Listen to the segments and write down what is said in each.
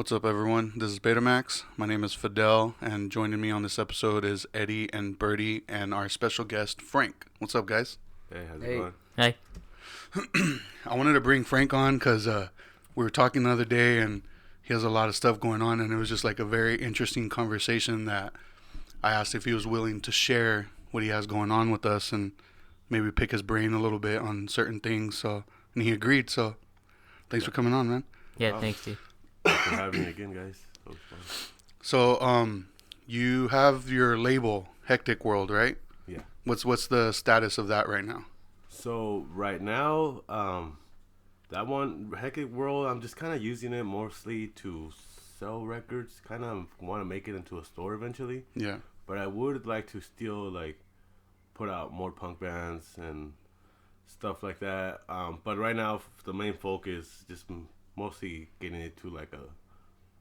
What's up, everyone? This is Betamax. My name is Fidel, and joining me on this episode is Eddie and Birdie and our special guest, Frank. What's up, guys? Hey, how's it Hey. going? Hey. I wanted to bring Frank on because we were talking the other day, and he has a lot of stuff going on, and it was just like a very interesting conversation that I asked if he was willing to share what he has going on with us and maybe pick his brain a little bit on certain things. So, and he agreed. So, thanks for coming on, man. Yeah, Oh. thanks, dude. Thanks for having me again, guys. That was fun. So, you have your label, Hectic World, right? Yeah. What's the status of that right now? So right now, that one, Hectic World, I'm just kind of using it mostly to sell records. Kind of want to make it into a store eventually. Yeah. But I would like to still put out more punk bands and stuff like that. But right now, the main focus is just mostly getting it to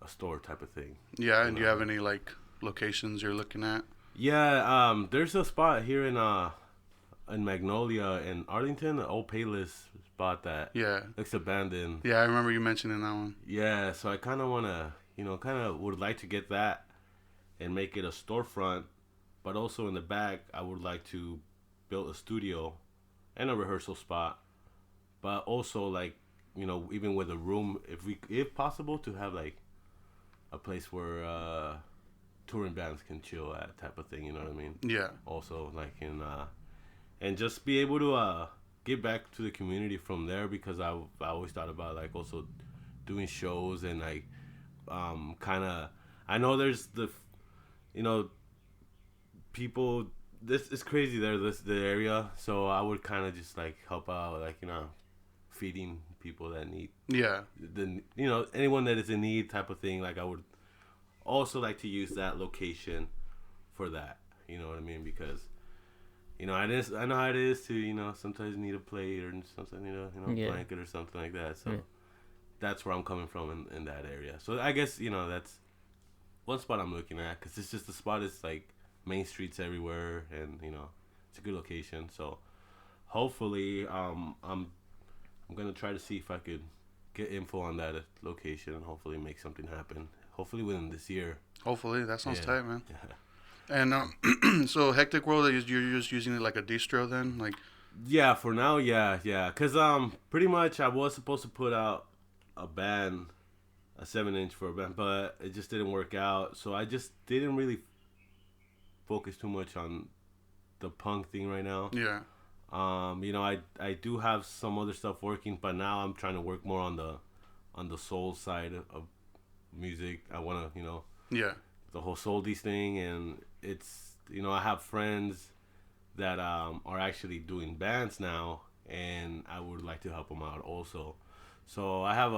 a store type of thing. Yeah, and do you have any locations you're looking at? Yeah, there's a spot here in Magnolia in Arlington, an old Payless spot that Yeah. looks abandoned. Yeah, I remember you mentioning that one. Yeah, so I kind of want to, would like to get that and make it a storefront, but also in the back, I would like to build a studio and a rehearsal spot, but also even with a room, if possible, to have a place where touring bands can chill at, type of thing. You know what I mean? Yeah. Also, and just be able to get back to the community from there, because I always thought about also doing shows and kind of, I know there's people, this is crazy there, the area, so I would kind of just help out, feeding people that need, Yeah. anyone that is in need, type of thing. I would also like to use that location for that, you know what I mean? Because I know how it is to sometimes need a plate or something, Yeah. blanket or something like that. So Yeah. that's where I'm coming from in that area. So I guess that's one spot I'm looking at, because it's just the spot is main streets everywhere, and it's a good location. So hopefully I'm gonna try to see if I could get info on that location and hopefully make something happen. Hopefully within this year. Hopefully. That sounds Yeah. tight, man. Yeah. And so Hectic World, you're just using it like a distro then? Yeah, for now, yeah. Cause pretty much I was supposed to put out a 7-inch for a band, but it just didn't work out. So I just didn't really focus too much on the punk thing right now. Yeah. I do have some other stuff working, but now I'm trying to work more on the soul side of music. I wanna, Yeah. the whole souldies thing, and it's I have friends that are actually doing bands now, and I would like to help them out also. So I have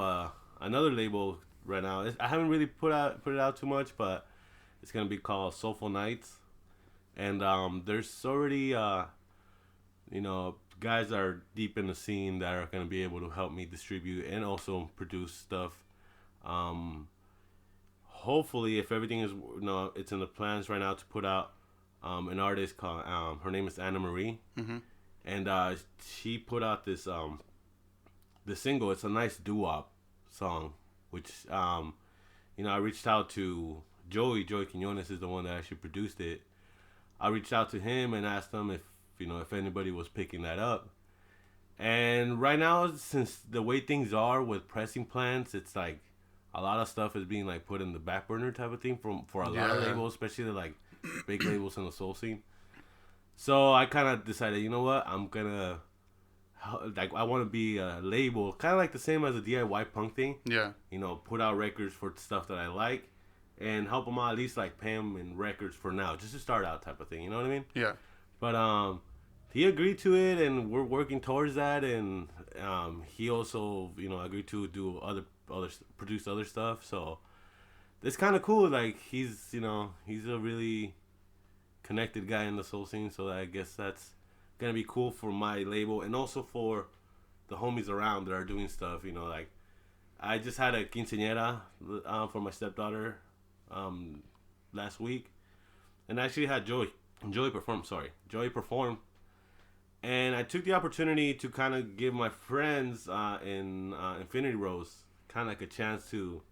another label right now. I haven't really put it out too much, but it's gonna be called Soulful Nights, and there's already guys that are deep in the scene that are gonna be able to help me distribute and also produce stuff. Hopefully, if everything is, it's in the plans right now to put out an artist called, her name is Anna Marie, Mm-hmm. and she put out this the single. It's a nice doo-wop song, which I reached out to Joey Quinones is the one that actually produced it. I reached out to him and asked him if anybody was picking that up. And right now, since the way things are with pressing plants, it's a lot of stuff is being put in the back burner type of thing for a lot of Yeah. labels, especially the big labels in the soul scene. So I kind of decided, you know what, I'm gonna I want to be a label, kind of the same as a DIY punk thing. Yeah. Put out records for stuff that I like, and help them out, at least pay them in records for now, just to start out, type of thing. You know what I mean? Yeah. But he agreed to it, and we're working towards that. And he also agreed to do other produce other stuff. So it's kind of cool. He's he's a really connected guy in the soul scene. So I guess that's gonna be cool for my label, and also for the homies around that are doing stuff. I just had a quinceañera for my stepdaughter last week, and I actually had Joey perform, and I took the opportunity to kind of give my friends in Infinity Rose kind of a chance to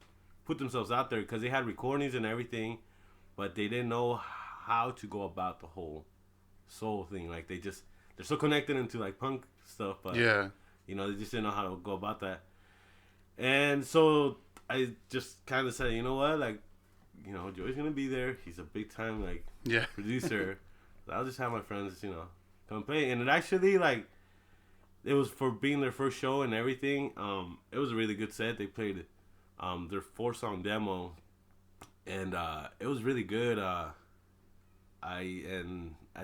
put themselves out there because they had recordings and everything, but they didn't know how to go about the whole soul thing. Like they're so connected into like punk stuff, but Yeah. you know, they just didn't know how to go about that. And so I just kind of said, you know what, like, you know, Joey's gonna be there. He's a big time like Yeah. producer. So I'll just have my friends, you know, come play. And it actually like, it was for being their first show and everything. It was a really good set. They played their 4-song demo, and it was really good. I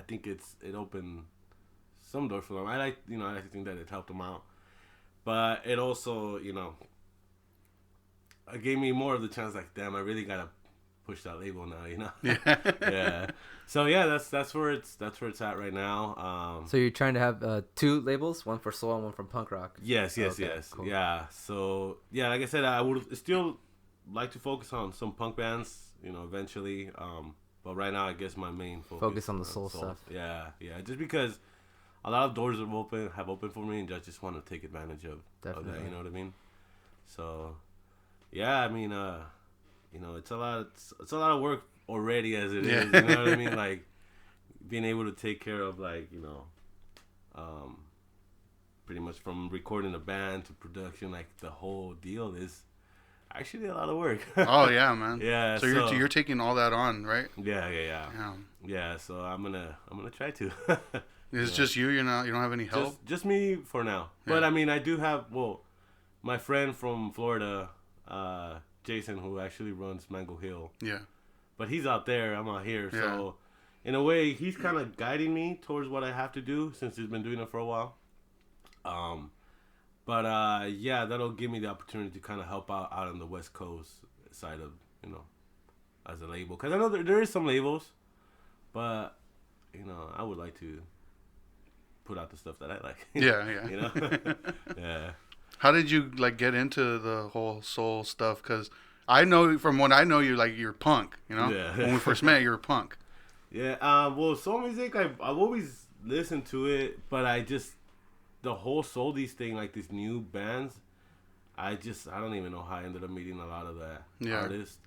think it opened some doors for them. I like to think that it helped them out, but it also, you know, it gave me more of the chance. Like, damn, I really gotta push that label now, you know. Yeah. Yeah. So yeah, that's where it's at right now. So you're trying to have 2 labels, one for soul and one for punk rock. Yes. Okay, cool. Yeah. So yeah, like I said, I would still like to focus on some punk bands, you know, eventually. But right now, I guess my main focus on the soul stuff. Yeah. Just because a lot of doors have opened for me, and I just want to take advantage of that. You know what I mean? So yeah, I mean, you know, it's a lot of work already as it is. You know what I mean? Like being able to take care of, like, you know, pretty much from recording a band to production, like the whole deal is actually a lot of work. Oh yeah, man. Yeah. So you're taking all that on, right? Yeah. So I'm gonna try to. It's just you. You don't have any help. Just me for now. Yeah. But I mean, I do have my friend from Florida, Jason, who actually runs Mango Hill. Yeah. But he's out there. I'm out here. Yeah. So in a way, he's kind of guiding me towards what I have to do since he's been doing it for a while. But yeah, that'll give me the opportunity to kind of help out on the West Coast side of, you know, as a label. Because I know there is some labels, but, you know, I would like to put out the stuff that I like. Yeah. You know? Yeah. How did you, like, get into the whole soul stuff? Because I know, from what I know, you're punk, you know? Yeah. When we first met, you were punk. Yeah. Well, soul music, I've always listened to it, but the whole souldies thing, like these new bands, I don't even know how I ended up meeting a lot of the artists.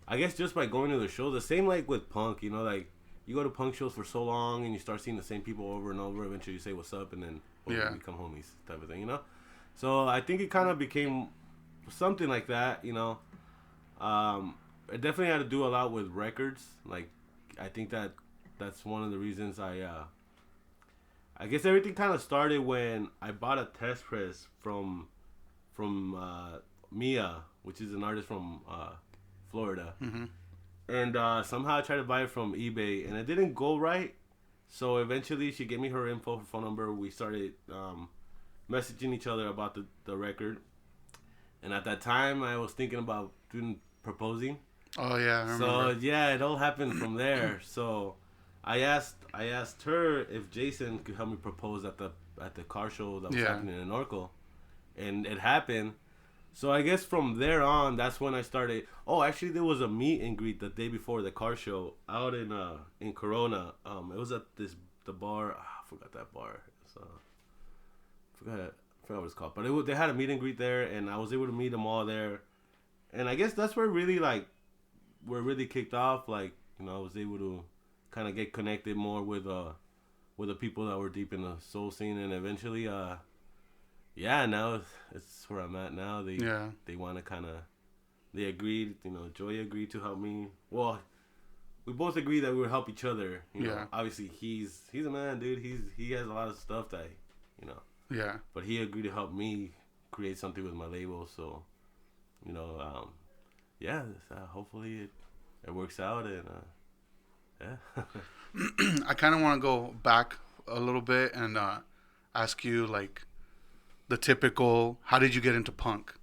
I guess just by going to the shows, the same like with punk, you know, like you go to punk shows for so long and you start seeing the same people over and over. Eventually you say what's up and then we become homies type of thing, you know? So I think it kind of became something like that, you know? It definitely had to do a lot with records. Like, I think that's one of the reasons I guess everything kind of started when I bought a test press from Mia, which is an artist from Florida. Mm-hmm. And somehow I tried to buy it from eBay, and it didn't go right. So eventually she gave me her info, her phone number. We started messaging each other about the record. And at that time, I was thinking about proposing. Oh, yeah, I remember. So, yeah, it all happened from there. So I asked her if Jason could help me propose at the car show that was happening in Norco, and it happened. So I guess from there on, that's when I started. Oh, actually, there was a meet and greet the day before the car show out in Corona. It was at the bar. I forgot that bar. I forgot what it's called. But they had a meet and greet there, and I was able to meet them all there. And I guess that's where really really kicked off. Like, you know, I was able to kind of get connected more with the people that were deep in the soul scene, and eventually, now it's where I'm at now. They want to they agreed, you know, Joy agreed to help me. Well, we both agreed that we would help each other. You know, obviously he's a man, dude. He has a lot of stuff that, you know. Yeah. But he agreed to help me create something with my label. So, you know, hopefully it works out, and I kind of want to go back a little bit and ask you, like, the typical, how did you get into punk?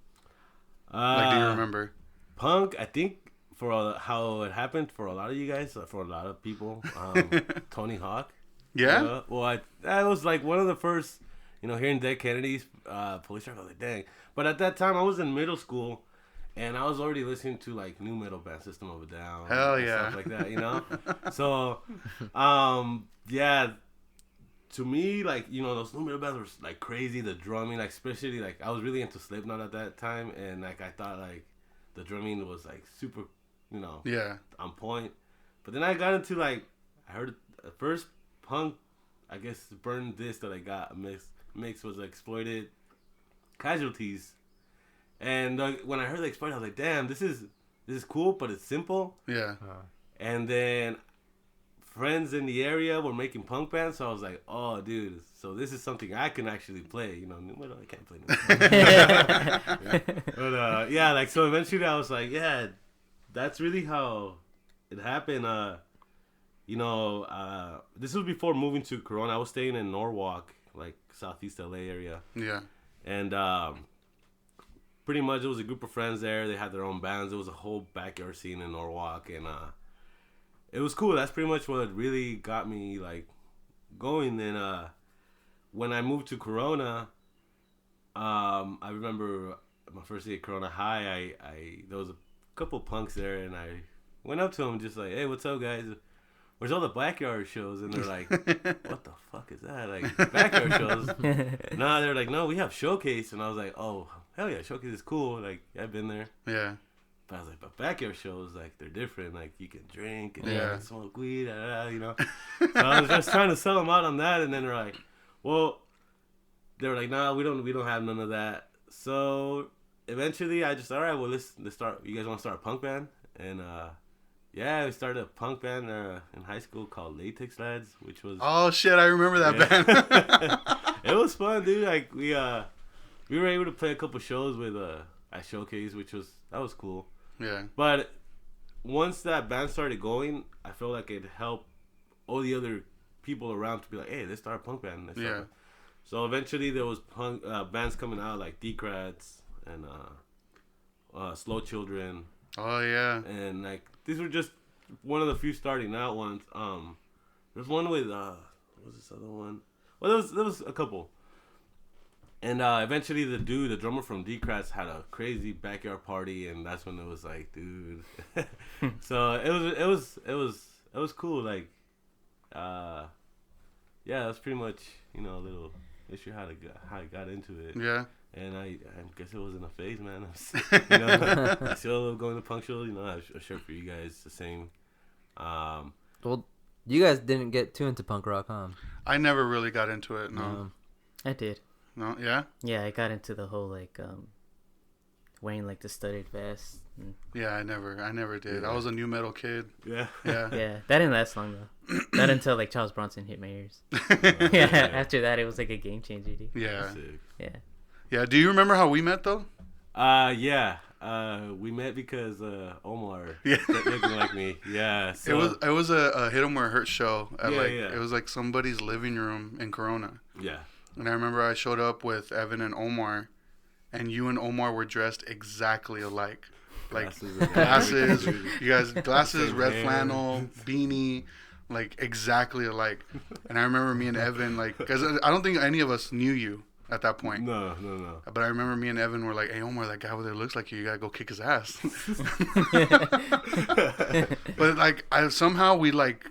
Like, do you remember? Punk, I think, for how it happened for a lot of you guys, for a lot of people, Tony Hawk. Yeah? Well, I was like one of the first, you know, hearing Dead Kennedy's Police Truck, I was like, dang. But at that time, I was in middle school, and I was already listening to, like, new metal band, System of a Down. Hell yeah. Stuff like that, you know? So, to me, like, you know, those new metal bands were, like, crazy. The drumming, like, especially, like, I was really into Slipknot at that time. And, like, I thought, like, the drumming was like super, Yeah. on point. But then I got into like, I heard the first punk, I guess, burn disc that I got mix was Exploited Casualties. And when I heard the Exploited, I was like, damn, this is cool, but it's simple. Yeah. And then friends in the area were making punk bands, so I was like, oh, dude, so this is something I can actually play. Well, I can't play no. But yeah, like, so eventually I was like, yeah, that's really how it happened. This was before moving to Corona. I was staying in Norwalk, like Southeast LA area. Yeah. And pretty much it was a group of friends there. They had their own bands. It was a whole backyard scene in Norwalk, and it was cool. That's pretty much what really got me like going. And when I moved to Corona, I remember my first day at Corona High. I there was a couple punks there, and I went up to them just like, "Hey, what's up, guys? Where's all the backyard shows?" And they're like, "What the fuck is that? Like backyard shows?" No, they're like, "No, we have Showcase." And I was like, "Oh, hell yeah, Showcase is cool. Like, I've been there." Yeah. But I was like, "But backyard shows, like, they're different. Like, you can drink and Yeah. smoke weed, So I was just trying to sell them out on that, and then they're like, "Well," they were like, "Nah, we don't have none of that." So eventually, I just, all right, well, let's start. You guys want to start a punk band? And yeah, we started a punk band in high school called Latex Lads, which was Oh shit, I remember that band. it was fun, dude. Like we were able to play a couple shows with at Showcase, that was cool. Yeah. But once that band started going, I felt like it helped all the other people around to be like, hey, let's start a punk band. Yeah. So eventually there was punk bands coming out like Decrats and Slow Children. Oh yeah. And like these were just one of the few starting out ones. There's one with what was this other one? Well, there was a couple. And eventually the drummer from Decrats had a crazy backyard party, and that's when it was like, dude. So it was cool. Like, yeah, that's pretty much a little issue how I got into it. Yeah. And I guess it wasn't a phase, man. I still love going to punk shows. I have a shirt for you guys, the same. Well, you guys didn't get too into punk rock, huh? I never really got into it. No. I did. No. Yeah. Yeah, I got into the whole like wearing like the studded vest. And... Yeah, I never did. Yeah. I was a new metal kid. Yeah. Yeah. yeah, that didn't last long though. Not until like Charles Bronson hit my ears. Yeah, after that it was like a game changer, dude. Yeah. Sick. Yeah. Yeah. Do you remember how we met though? Yeah. We met because Omar looking like me. Yeah. So, It was a Hit 'Em Where It Hurts show at Yeah, like yeah. it was like somebody's living room in Corona. yeah. And I remember I showed up with Evan and Omar, and you and Omar were dressed exactly alike. Like glasses, you guys glasses, Same red hair. flannel, beanie, like exactly alike. And I remember me and Evan, like, because I don't think any of us knew you at that point. No. But I remember me and Evan were like, "Hey Omar, that guy over there looks like you. You gotta go kick his ass." But like, somehow we like,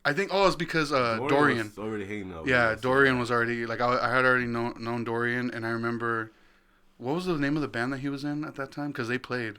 I think it's because Dorian. was already hanging out. Yeah, with us. Dorian was already like I had already known Dorian, and I remember what was the name of the band that he was in at that time because they played.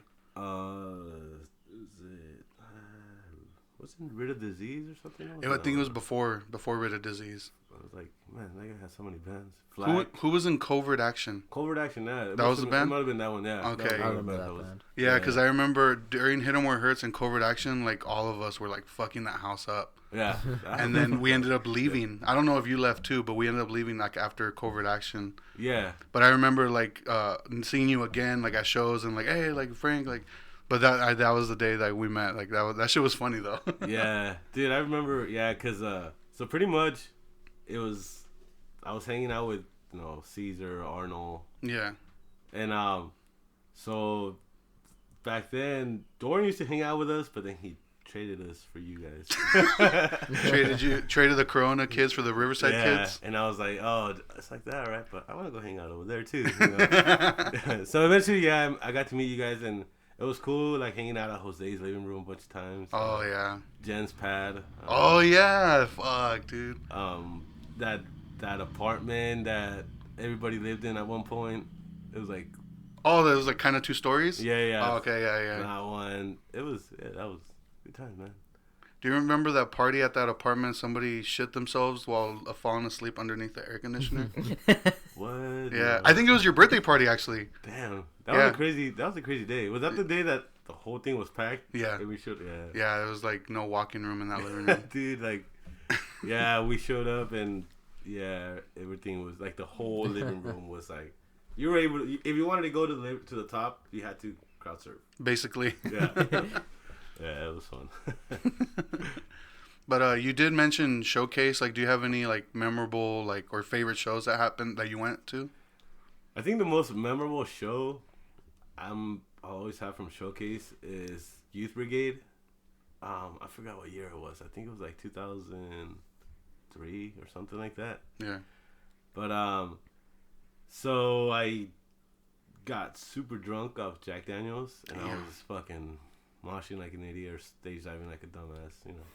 Wasn't Rid of Disease or something? I think it was before Rid of Disease. I was like, man, that guy has so many bands. Flag. Who was in Covert Action? Covert Action, yeah. That was the band? It might have been that one, yeah. Okay. I remember that band. Yeah, because I remember during Hit 'Em Where It Hurts and Covert Action, like all of us were like fucking that house up. Yeah. And then we ended up leaving. I don't know if you left too, but we ended up leaving like after Covert Action. Yeah. But I remember like seeing you again like at shows and like, hey, like Frank, like. But that was the day that we met. Like that shit was funny though. Yeah, dude, I remember. Yeah, cause so pretty much, I was hanging out with Caesar, Arnold. Yeah. And so back then Dorian used to hang out with us, but then he traded us for you guys. traded the Corona kids for the Riverside kids? And I was like, oh, it's like that, right? But I want to go hang out over there too. So eventually, yeah, I got to meet you guys, and it was cool, like hanging out at Jose's living room a bunch of times. Oh yeah. Jen's pad. Oh yeah, fuck, dude. That apartment that everybody lived in at one point. It was like Oh, there was like kind of two stories. Yeah. Oh, okay, yeah. That one, that was good time, man. Do you remember that party at that apartment? Somebody shit themselves while falling asleep underneath the air conditioner. What? Yeah, I think it was your birthday party actually. Damn, that was a crazy day. Was that the day that the whole thing was packed? Yeah. And we showed. Yeah. Yeah, there was like no walking room in that living room. Dude, like, yeah, we showed up and yeah, everything was like the whole living room was like, you were able to, if you wanted to go to the top, you had to crowd surf. Basically. Yeah. Yeah, it was fun. But you did mention Showcase. Like, do you have any like memorable like or favorite shows that happened that you went to? I think the most memorable show I'll always have from Showcase is Youth Brigade. I forgot what year it was. I think it was like 2003 or something like that. Yeah. But so I got super drunk off Jack Daniels and I was fucking moshing like an idiot or stage diving like a dumbass, you know.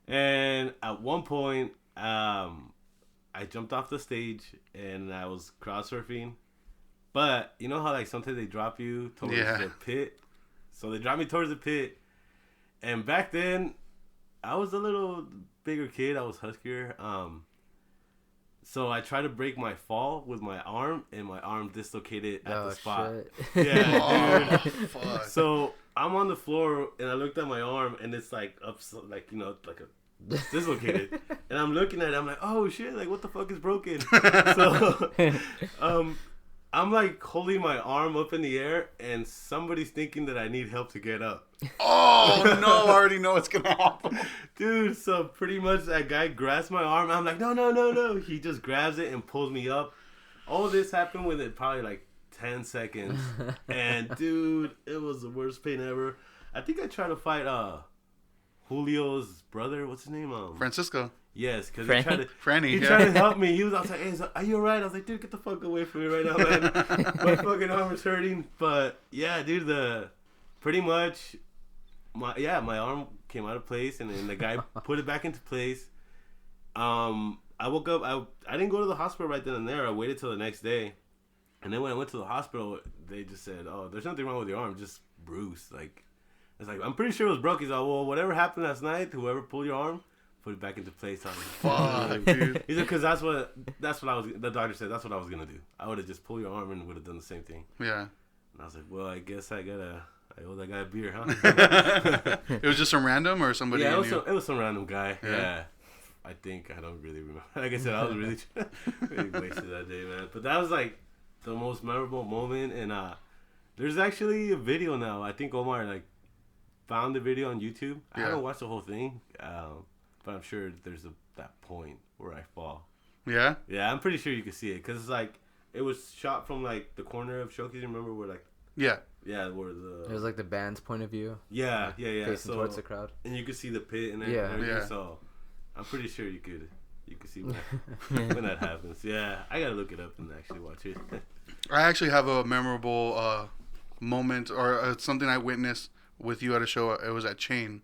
And at one point, I jumped off the stage and I was crowd surfing. But you know how like sometimes they drop you towards the pit? So they dropped me towards the pit. And back then, I was a little bigger kid. I was huskier. So I tried to break my fall with my arm, and my arm dislocated at the spot. Shit. Yeah, dude. Fuck. So I'm on the floor, and I looked at my arm, and it's like up, like you know, like a dislocated. And I'm looking at it, I'm like, oh shit, like what the fuck is broken? So, I'm like holding my arm up in the air, and somebody's thinking that I need help to get up. Oh no! I already know what's gonna happen, dude. So pretty much that guy grabs my arm. I'm like, no. He just grabs it and pulls me up. All this happened within probably like 10 seconds, and dude, it was the worst pain ever. I think I tried to fight Julio's brother. What's his name? Francisco. Yes, because he tried to Franny, tried to help me. He was outside. Hey, are you alright? I was like, dude, get the fuck away from me right now, man. My fucking arm is hurting. But yeah, dude, pretty much my arm came out of place, and then the guy put it back into place. I woke up. I didn't go to the hospital right then and there. I waited till the next day, and then when I went to the hospital, they just said, "Oh, there's nothing wrong with your arm, just bruised." Like, it's like I'm pretty sure it was broke. He's like, "Well, whatever happened last night, whoever pulled your arm, put it back into place." I was like, "Fuck, dude." He said, "Because that's what I was." The doctor said that's what I was gonna do. I would have just pulled your arm and would have done the same thing. Yeah. And I was like, "Well, I guess I owe that guy a beer, huh?" It was just some random or somebody? Yeah, it was some random guy. Yeah. I think I don't really remember. Like I said, I was really wasted that day, man. But that was like the most memorable moment. And there's actually a video now. I think Omar like found the video on YouTube. I haven't watched the whole thing, but I'm sure there's that point where I fall. Yeah. Yeah, I'm pretty sure you can see it because it's like it was shot from like the corner of Showcase. Remember where like where it was like the band's point of view. Yeah. Facing towards the crowd, and you could see the pit and everything. Yeah. So I'm pretty sure you could see when that happens. Yeah, I gotta look it up and actually watch it. I actually have a memorable moment or something I witnessed with you at a show. It was at Chain.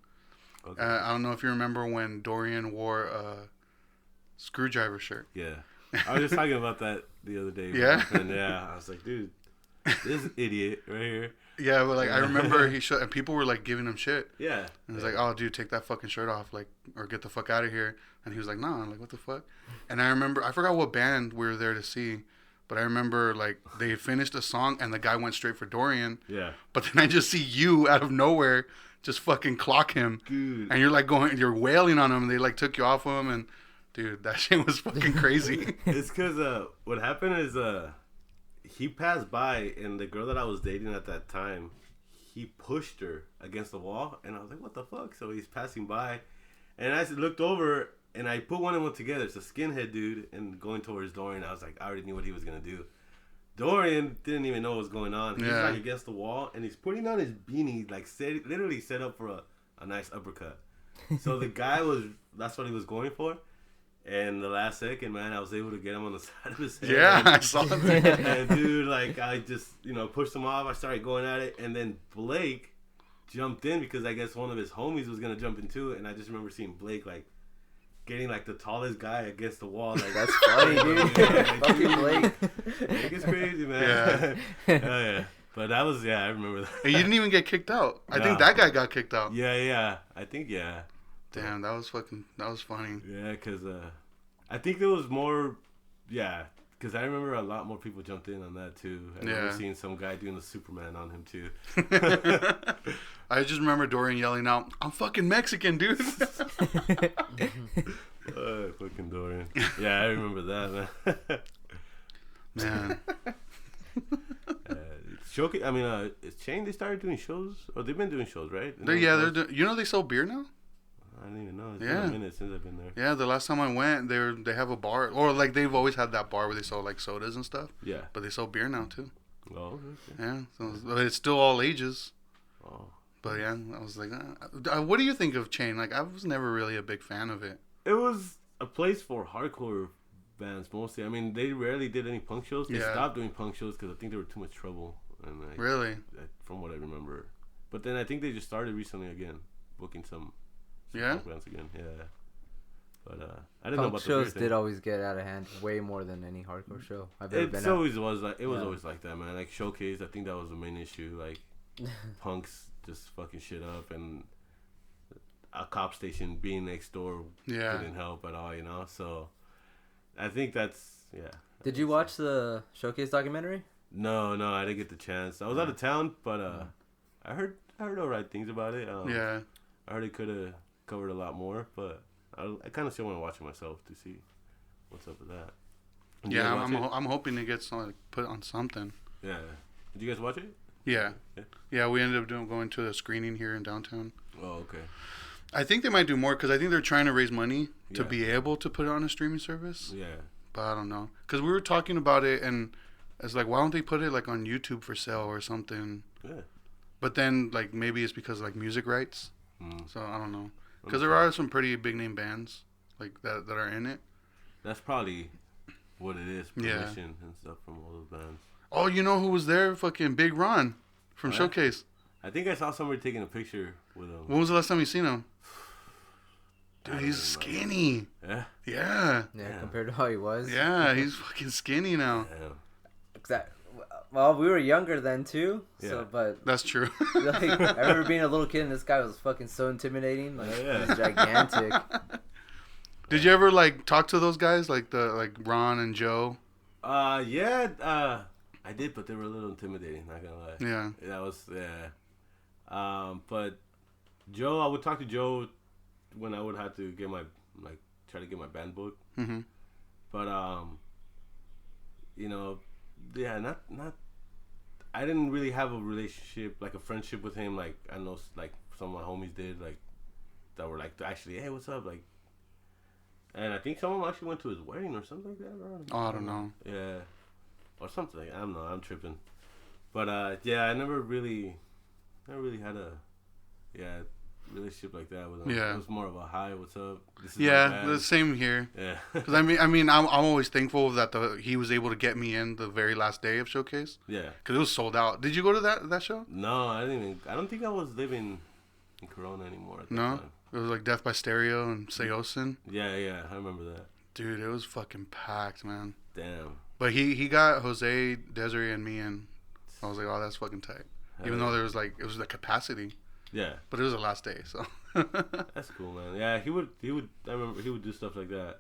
Okay. I don't know if you remember when Dorian wore a Screwdriver shirt. Yeah, I was just talking about that the other day. Yeah, and I was like, dude, this idiot right here. Yeah, but like I remember and people were like giving him shit. Yeah. And he's like, "Oh, dude, take that fucking shirt off, like, or get the fuck out of here." And he was like, "Nah." I'm like, "What the fuck?" And I remember, I forgot what band we were there to see, but I remember like they finished a song and the guy went straight for Dorian. Yeah. But then I just see you out of nowhere just fucking clock him, dude. And you're like you're wailing on him. And they like took you off him, and dude, that shit was fucking crazy. It's because what happened is he passed by, and the girl that I was dating at that time, he pushed her against the wall, and I was like, what the fuck? So he's passing by, and I looked over, and I put one and one together. It's a skinhead dude, and going towards Dorian, I was like, I already knew what he was going to do. Dorian didn't even know what was going on. He's like against the wall, and he's putting on his beanie, like literally set up for a nice uppercut. So the guy that's what he was going for. And the last second, man, I was able to get him on the side of his head. Yeah, I saw that. And dude, like, I just, pushed him off. I started going at it. And then Blake jumped in because I guess one of his homies was going to jump in too. And I just remember seeing Blake, like, getting like the tallest guy against the wall. Like That's funny, dude. Fucking Blake. Blake is crazy, man. Yeah. Oh, yeah. But that was I remember that. And you didn't even get kicked out. I think No. that guy got kicked out. Yeah. I think Damn, that was funny. Yeah, because I think there was more. Yeah, because I remember a lot more people jumped in on that too. I remember seeing some guy doing the Superman on him too. I just remember Dorian yelling out, "I'm fucking Mexican, dude." Fucking Dorian. Yeah, I remember that, man. Man. Showcase. I mean, is Chain? They started doing shows, or they've been doing shows, right? They're doing. You know they sell beer now. I don't even know. It's Yeah. been a minute since I've been there. Yeah, the last time I went, they have a bar, or like they've always had that bar where they sell like sodas and stuff. Yeah. But they sell beer now too. Oh, okay. Yeah, so it's still all ages. Oh. But yeah, I was like, what do you think of Chain? Like, I was never really a big fan of it. It was a place for hardcore bands mostly. I mean, they rarely did any punk shows. They stopped doing punk shows because I think they were too much trouble. And Really? From what I remember. But then I think they just started recently again, booking some punk bands again. Yeah. But I didn't know Punk about shows the did always get out of hand way more than any hardcore show I've ever been It at. always was like always like that, man. Like Showcase, I think that was the main issue. Like punks just fucking shit up, and a cop station being next door didn't help at all, you know. So I think that's Did you watch the Showcase documentary? No, I didn't get the chance. I was out of town, but I heard alright things about it. I heard it could have covered a lot more, but I kind of still want to watch it myself to see what's up with that. Did you guys watch it? I'm hoping it gets put on something. Yeah. Did you guys watch it? Yeah. We ended up going to a screening here in downtown. Oh, okay. I think they might do more because I think they're trying to raise money to be able to put it on a streaming service. Yeah. But I don't know, because we were talking about it, and it's like, why don't they put it like on YouTube for sale or something? Yeah. But then like maybe it's because like music rights. So I don't know, because there Okay. are some pretty big name bands like that are in it. That's probably what it is. Yeah. Permission and stuff from all those bands. Oh, you know who was there? Fucking Big Ron from Oh, yeah? Showcase. I think I saw somebody taking a picture with him. When was the last time you seen him? I Dude, don't he's even know. skinny. Yeah. Yeah. Yeah, compared to how he was. Yeah, he's fucking skinny now. Damn. Exactly. Well, we were younger then too. Yeah. So, but That's true. like, I remember being a little kid and this guy was fucking so intimidating. Like, Yeah. he was gigantic. Did you ever like talk to those guys, like Ron and Joe? Yeah. I did, but they were a little intimidating. Not gonna lie. Yeah. That was but Joe, I would talk to Joe when I would have to get my try to get my band book. Mm-hmm. But not. I didn't really have a relationship, like a friendship with him. Like I know, like some of my homies did, like that were like actually, hey, what's up, like. And I think some of them actually went to his wedding or something like that. Bro. Oh, I don't know. Yeah, or something. I don't know. I'm tripping. But I never really had a relationship like that with him. Yeah. It was more of a hi, what's up? This is Yeah, my band. the same here. Yeah. Because I'm always thankful that he was able to get me in the very last day of Showcase. Yeah. Because it was sold out. Did you go to that show? No, I didn't even. I don't think I was living in Corona anymore at that No? time. It was like Death by Stereo and Seosin. Yeah, I remember that. Dude, it was fucking packed, man. Damn. But he got Jose, Desiree, and me in. I was like, oh, that's fucking tight. Even though there was it was the capacity. Yeah. But it was the last day, so. That's cool, man. Yeah, he would. I remember he would do stuff like that.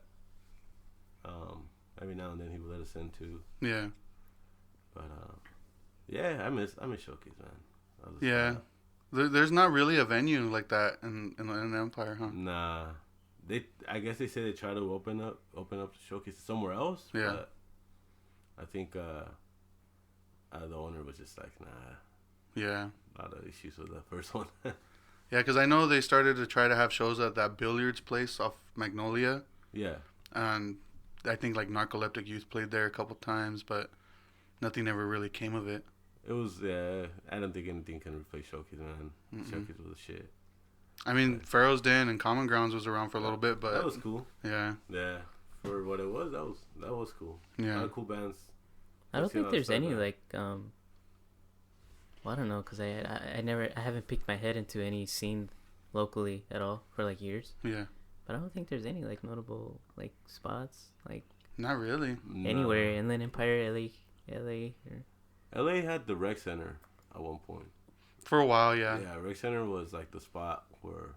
Every now and then he would let us in too. Yeah. But yeah, I miss Showcase, man. Yeah. There's not really a venue like that in Empire, huh? Nah, I guess they say they try to open up the Showcase somewhere else. Yeah. But I think the owner was just like, nah. Yeah. A lot of issues with the first one. Yeah, because I know they started to try to have shows at that billiards place off Magnolia. Yeah. And I think like Narcoleptic Youth played there a couple times, but nothing ever really came of it. It was, I don't think anything can replace Showcase, man. Showcase was a shit. I mean, Pharaoh's Den and Common Grounds was around for a little bit, but that was cool. Yeah. Yeah, for what it was, that was cool. Yeah. A lot of cool bands. I don't Let's see think how there's it any started. like well, I don't know, cause I haven't peeked my head into any scene locally at all for like years. Yeah. but I don't think there's any like notable like spots like Not really. anywhere. Inland Empire, LA. Or... LA had the rec center at one point. For a while, yeah. Yeah, rec center was like the spot where.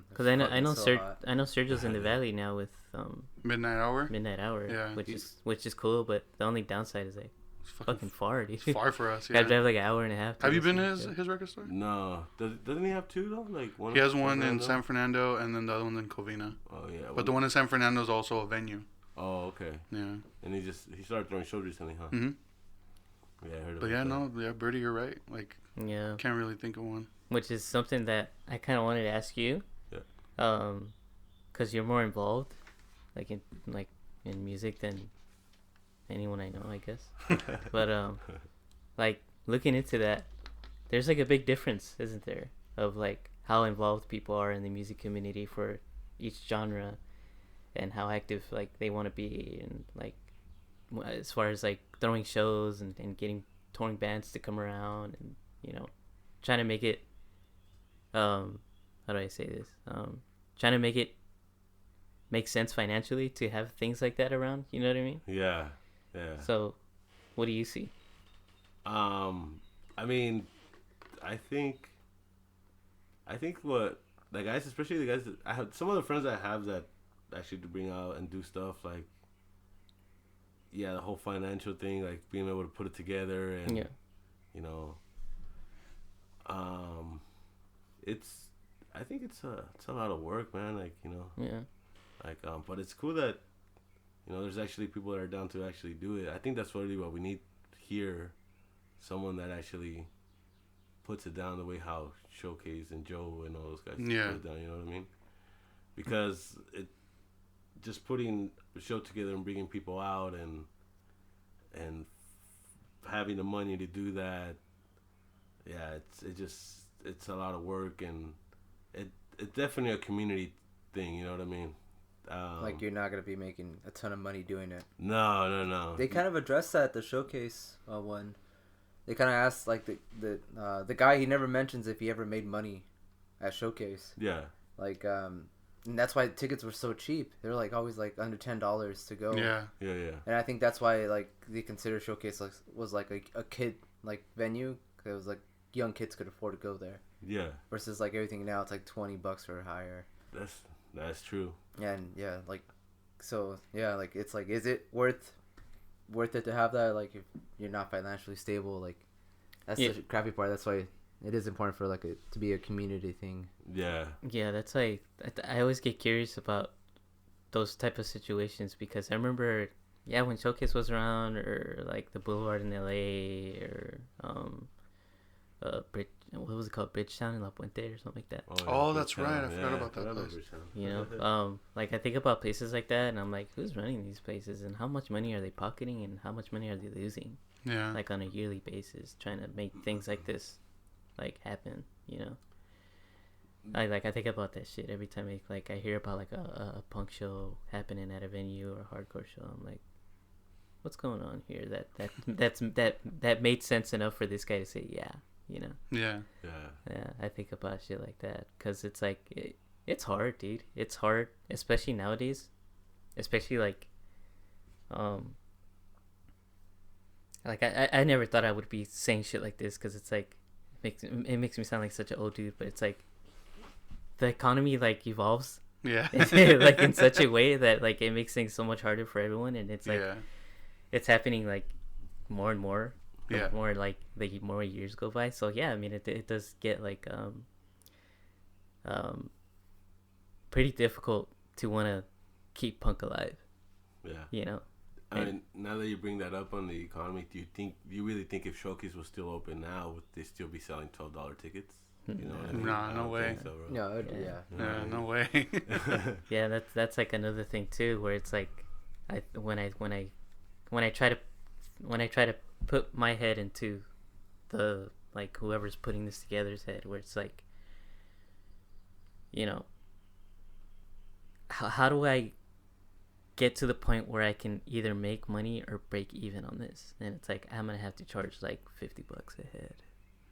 Because I know Sergio's in the valley now with Midnight Hour. Midnight Hour, Yeah. which is cool, but the only downside is like It's fucking far, dude. It's far for us. Gotta Yeah. drive like an hour and a half. Have you been to his record store? No, doesn't he have two though? Like one. He has one in San Fernando and then the other one's in Covina. Oh yeah. But the one in San Fernando is also a venue. Oh okay. Yeah. And he started throwing shows recently, huh? Mhm. Yeah, I heard. But yeah, no, yeah, Birdie, you're right. Like, Yeah. can't really think of one. Which is something that I kind of wanted to ask you. Yeah. Because you're more involved, like in music than anyone I know, I guess. But like looking into that, there's like a big difference, isn't there, of like how involved people are in the music community for each genre, and how active like they want to be, and like as far as like throwing shows and getting touring bands to come around, and you know, trying to make it how do I say this, trying to make it make sense financially to have things like that around, you know what I mean? Yeah. So what do you see? I mean, I think what the guys, especially the guys that I have, some of the friends I have that actually do bring out and do stuff like, yeah, the whole financial thing, like being able to put it together, and you know, I think it's a lot of work, man. Like, you know, but it's cool that, you know, there's actually people that are down to actually do it. I think that's really what we need here, someone that actually puts it down the way how Showcase and Joe and all those guys put it down. You know what I mean? Because it just putting a show together and bringing people out and having the money to do that, yeah, it's a lot of work, and it's definitely a community thing. You know what I mean? Like, you're not gonna be making a ton of money doing it. No. They kind of addressed that at the Showcase one. They kind of asked like the guy, he never mentions if he ever made money at Showcase. Yeah. Like and that's why tickets were so cheap. They're like always like under $10 to go. Yeah. And I think that's why like they consider Showcase was like a kid like venue, because it was like young kids could afford to go there. Yeah. Versus like everything now, it's like $20 or higher. That's true. And yeah, like, so yeah, like it's like, is it worth it to have that? Like, if you're not financially stable, like that's the crappy part. That's why it is important for like to be a community thing. Yeah. Yeah, that's why I always get curious about those type of situations, because I remember, when Showcase was around, or like the Boulevard in LA, or what was it called, Bridgetown in La Puente or something like that. Oh, that's right. I forgot about that place. You know, like I think about places like that, and I'm like, who's running these places, and how much money are they pocketing, and how much money are they losing? Yeah. Like on a yearly basis, trying to make things like this like happen. You know. I think about that shit every time I hear about like a punk show happening at a venue or a hardcore show. I'm like, what's going on here? That made sense enough for this guy to say, yeah, you know. Yeah. I think about shit like that, because it's like it's hard, dude. It's hard, especially nowadays. Especially like I never thought I would be saying shit like this, because it's like it makes me sound like such an old dude, but it's like the economy like evolves, like in such a way that like it makes things so much harder for everyone, and it's like it's happening like more and more, more like the more years go by. So yeah, I mean it does get like pretty difficult to want to keep punk alive. Yeah, you know. I mean, now that you bring that up on the economy, do you really think if Showcase was still open now, would they still be selling $12 tickets? You know what I mean? Nah, no way. So, No, no way. Yeah, that's like another thing too, where it's like, when I try to put my head into the like whoever's putting this together's head, where it's like, you know, how do I get to the point where I can either make money or break even on this? And it's like, I'm gonna have to charge like $50 a head,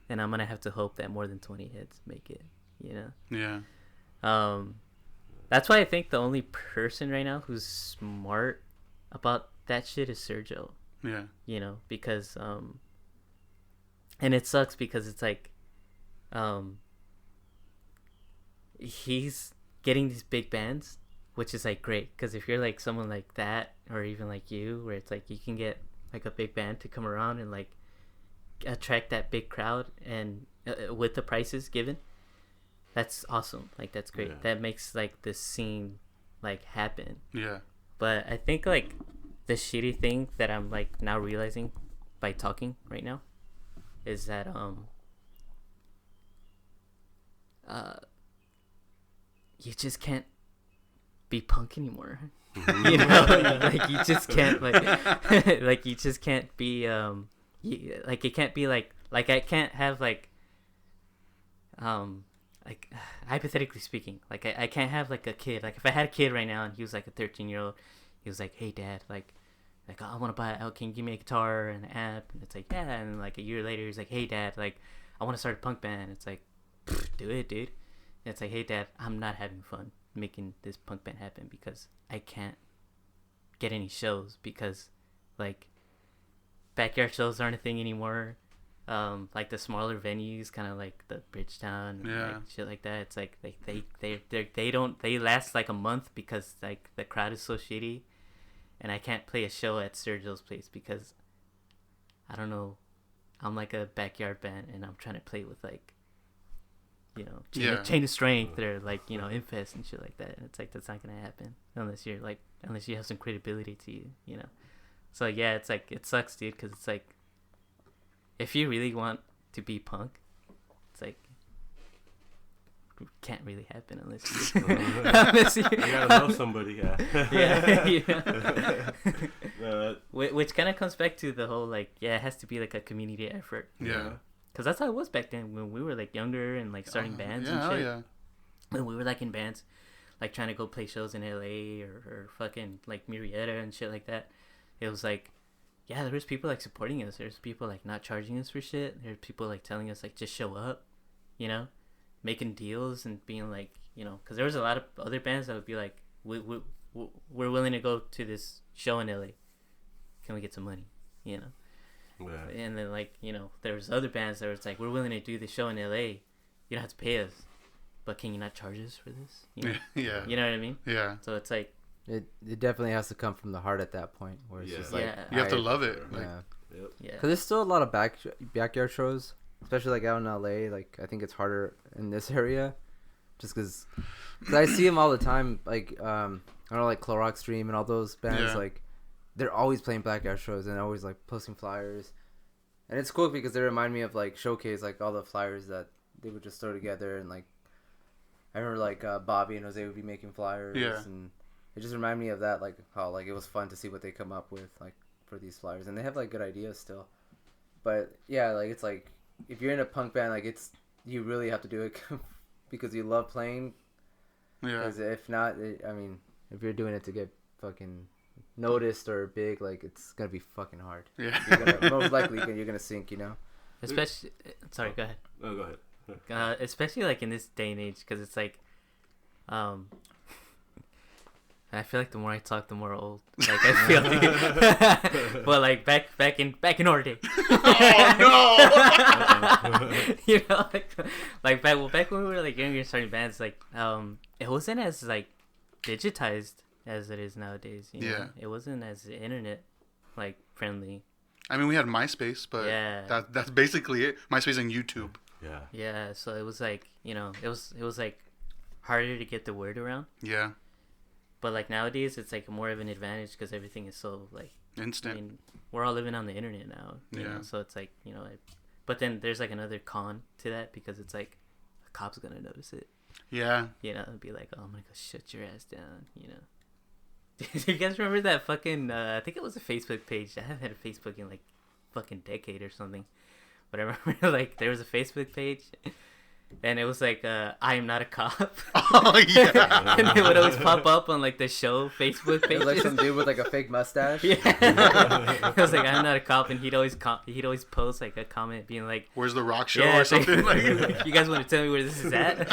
and I'm gonna have to hope that more than 20 heads make it, you know. That's why I think the only person right now who's smart about that shit is Sergio. Yeah. You know, because and it sucks because it's like he's getting these big bands, which is like great because if you're like someone like that or even like you, where it's like you can get like a big band to come around and like attract that big crowd and with the prices given, that's awesome. Like that's great. Yeah. That makes like the scene like happen. Yeah. But I think like the shitty thing that I'm like now realizing by talking right now is that you just can't be punk anymore. You know, like you just can't like like you just can't be like it can't be like I can't have like hypothetically speaking, like I can't have like a kid. Like if I had a kid right now and he was like a 13-year-old, he was like, hey dad, like I want to buy it. Can you give me a guitar and an amp? And it's like, yeah. And like a year later he's like, hey dad, like I want to start a punk band. It's like, do it, dude. And it's like, hey dad, I'm not having fun making this punk band happen because I can't get any shows because like backyard shows aren't a thing anymore. Like the smaller venues, kind of like the Bridgetown, and like shit like that. It's like they last like a month because like the crowd is so shitty, and I can't play a show at Sergio's place because I don't know, I'm like a backyard band and I'm trying to play with like, you know, Chain of Strength or like, you know, Infest and shit like that. And it's like that's not gonna happen unless you have some credibility to you, you know. So yeah, it's like it sucks, dude, because it's like if you really want to be punk, it's like it can't really happen unless you gotta know somebody. yeah. Which kind of comes back to the whole like, yeah, it has to be like a community effort. Yeah. Because that's how it was back then when we were like younger and like starting bands and shit. Yeah. When we were like in bands, like trying to go play shows in LA or fucking like Murrieta and shit like that. It was like, yeah, there was people like supporting us. There's people like not charging us for shit. There's people like telling us like just show up, you know, making deals and being like, you know, because there was a lot of other bands that would be like, we're willing to go to this show in LA. Can we get some money, you know? Yeah. And then like, you know, there was other bands that was like, we're willing to do the show in LA. You don't have to pay us, but can you not charge us for this? You know? Yeah. You know what I mean? Yeah. So it's like, it definitely has to come from the heart at that point where it's just like you have to love it. Like, yeah. Because there's still a lot of backyard shows, especially like out in LA. Like I think it's harder in this area, just because I see them all the time. Like I don't know, like Clorox Stream and all those bands. Like they're always playing backyard shows and always like posting flyers, and it's cool because they remind me of like Showcase, like all the flyers that they would just throw together. And like I remember like Bobby and Jose would be making flyers. And it just reminded me of that, like how like it was fun to see what they come up with like for these flyers, and they have like good ideas still. But yeah, like it's like if you're in a punk band, like it's you really have to do it because you love playing. Yeah. Because if not, I mean, if you're doing it to get fucking noticed or big, like it's gonna be fucking hard. Yeah. Most likely you're gonna sink, you know. Especially, sorry, go ahead. No, go ahead. Especially like in this day and age, because it's like, I feel like the more I talk, the more old. Like I feel like, well, like back in our day. Oh no! You know, like back when we were like younger, starting bands, like it wasn't as like digitized as it is nowadays. You know? It wasn't as internet like friendly. I mean, we had MySpace, but that's basically it. MySpace and YouTube. Yeah. Yeah. So it was like, you know, it was like harder to get the word around. Yeah. But like nowadays, it's like more of an advantage because everything is so like instant. I mean, we're all living on the internet now, you know? So it's like, you know, but then there's like another con to that because it's like a cop's gonna notice it. Yeah. You know, it'd be like, oh, I'm gonna go shut your ass down. You know. Do you guys remember that fucking? I think it was a Facebook page. I haven't had a Facebook in like fucking decade or something. But I remember like there was a Facebook page. And it was like, I am not a cop. Oh, yeah. And it would always pop up on, like, the show Facebook page. Like some dude with, like, a fake mustache. Yeah. It was like, I'm not a cop. And he'd always post, like, a comment being like... Where's the rock show or something? Like, you guys want to tell me where this is at?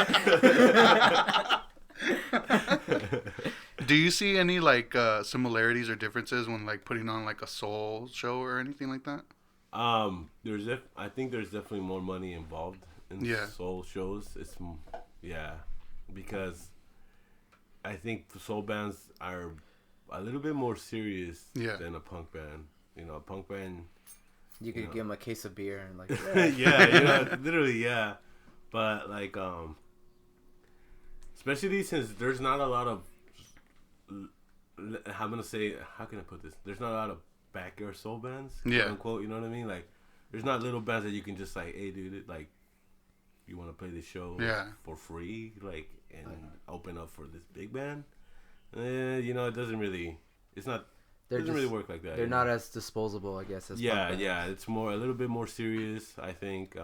Do you see any like similarities or differences when like putting on like a soul show or anything like that? I think there's definitely more money involved in soul shows. Yeah, because I think the soul bands are a little bit more serious than a punk band. You know, a punk band. You could give them a case of beer and like. Yeah, literally, yeah. But like, especially since there's not a lot of. I'm gonna say, how can I put this? There's not a lot of backyard soul bands, quote unquote. You know what I mean? Like, there's not little bands that you can just like, hey, dude, like, you want to play this show for free, like, and open up for this big band. You know, it doesn't really. It doesn't really work like that. They're not as disposable, I guess. As it's a little bit more serious, I think.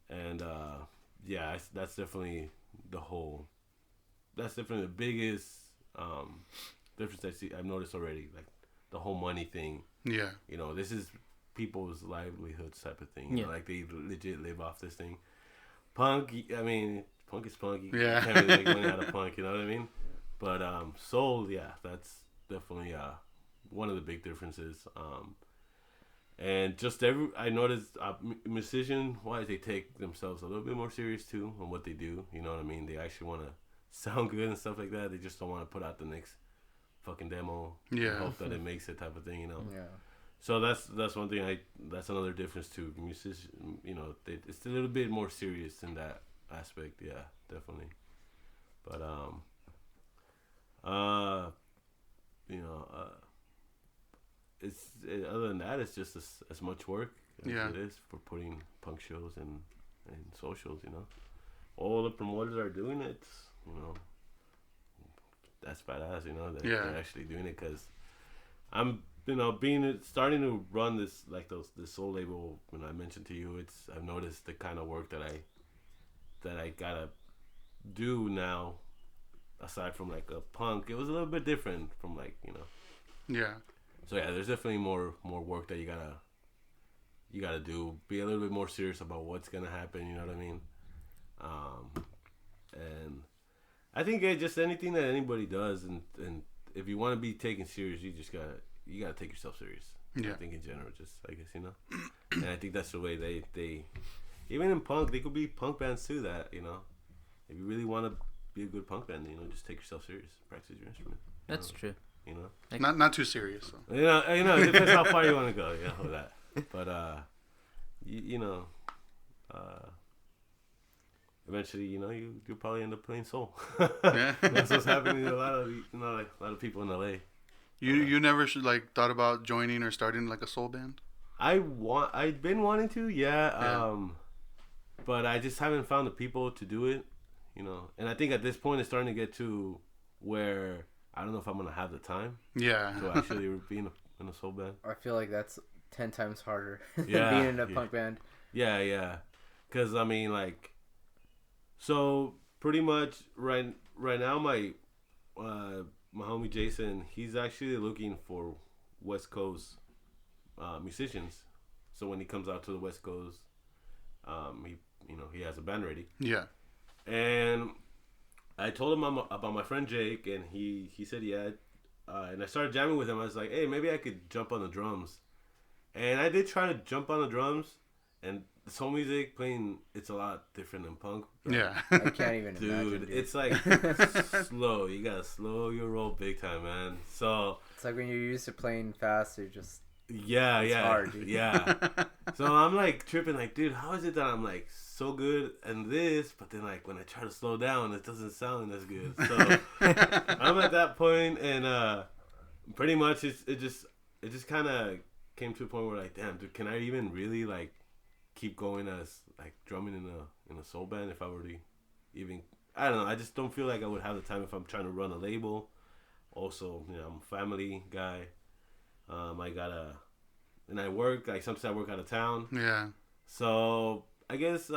That's definitely That's definitely the biggest difference I've noticed already. Like the whole money thing. Yeah. You know, this is people's livelihoods type of thing. You know, like they legit live off this thing. Punk, I mean, punk is punk. You can't really make money out of punk. You know what I mean? But soul, that's definitely one of the big differences. And just I noticed musician wise, they take themselves a little bit more serious too on what they do. You know what I mean? They actually want to sound good and stuff like that. They just don't want to put out the next fucking demo. And hope that it makes it type of thing. You know? Yeah. So that's one thing. That's another difference too. Musician, you know, it's a little bit more serious in that aspect. Yeah, definitely. But you know, other than that, it's just as much work as it is for putting punk shows and socials. You know, all the promoters are doing it. You know, that's badass. You know, they're actually doing it because I'm, you know, starting to run this this soul label. When I mentioned to you, I've noticed the kind of work that I gotta do now. Aside from like a punk, it was a little bit different from like, you know. Yeah. So yeah, there's definitely more work that you gotta do. Be a little bit more serious about what's gonna happen. You know what I mean? And I think just anything that anybody does, and if you want to be taken serious, you gotta take yourself serious. Yeah. I think in general, just I guess, you know. And I think that's the way they even in punk, they could be punk bands too. That, you know, if you really want to be a good punk band, you know, just take yourself serious. Practice your instrument. That's true. You know, like, not too serious. So. You know, it depends how far you want to go. You know, with that. But you know, eventually, you know, you'll probably end up playing soul. That's what's happening to a lot of people in LA. You never thought about joining or starting like a soul band? I've been wanting to, but I just haven't found the people to do it. You know, and I think at this point it's starting to get to where I don't know if I'm gonna have the time. Yeah. To actually be in a soul band. I feel like that's 10 times harder than being in a punk band. Yeah. Because I mean, like, so pretty much right now my homie Jason, he's actually looking for West Coast musicians. So when he comes out to the West Coast, he has a band ready. Yeah. And I told him about my friend Jake, and he said and I started jamming with him. I was like, hey, maybe I could jump on the drums. And I did try to jump on the drums, and soul music playing, it's a lot different than punk. Yeah. I can't even imagine. Dude, it's like slow. You gotta slow your roll big time, man. So it's like when you're used to playing fast, you're just it's hard, dude. Yeah. So I'm like tripping, like, dude, how is it that I'm like so good in this, but then like when I try to slow down, it doesn't sound as good. So I'm at that point, and pretty much it just kind of came to a point where like, damn, dude, can I even really like keep going as like drumming in a soul band if I were to even, I don't know, I just don't feel like I would have the time if I'm trying to run a label. Also, you know, I'm a family guy. And I work, like sometimes I work out of town. Yeah. So I guess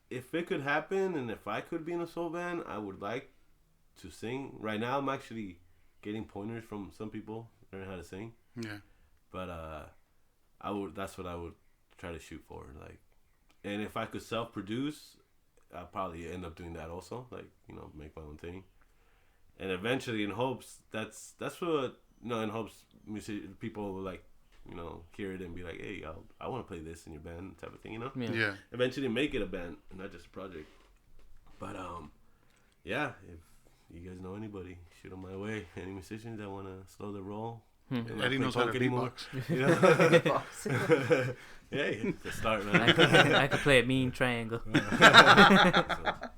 if it could happen and if I could be in a soul band, I would like to sing. Right now I'm actually getting pointers from some people learning how to sing. Yeah. But that's what I would try to shoot for. Like, and if I could self-produce, I'll probably end up doing that also. Like, you know, make my own thing. and eventually in hopes that's what in hopes people will like hear it and be like, hey, I want to play this in your band type of thing, Yeah. eventually make it a band and not just a project. But yeah, if you guys know anybody, shoot them my way. Any musicians that want to slow the roll. Eddie knows how to beatbox. Hey, to start, man. I could play a mean triangle.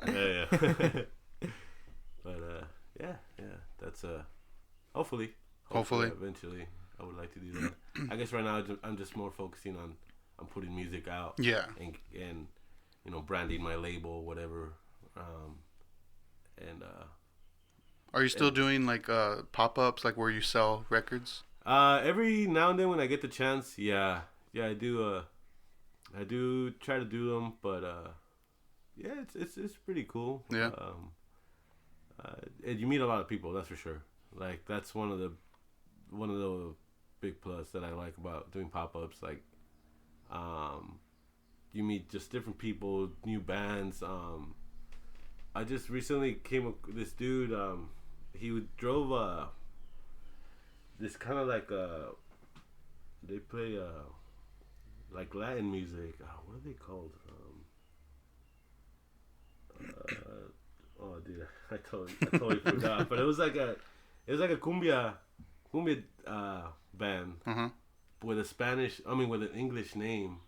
Yeah. But yeah, that's hopefully eventually I would like to do that. I guess right now I'm just more focusing on putting music out. Yeah. And branding my label, whatever. Are you still doing like pop-ups, like where you sell records? Every now and then when I get the chance, yeah, I do. I do try to do them, but yeah, it's pretty cool. Yeah. And you meet a lot of people, that's for sure. Like that's one of the big plus that I like about doing pop-ups. Like, you meet just different people, new bands. I just recently came up with this dude. He drove this kind of like they play like Latin music. What are they called? Oh, dude, I totally forgot. But it was like a cumbia band with with an English name.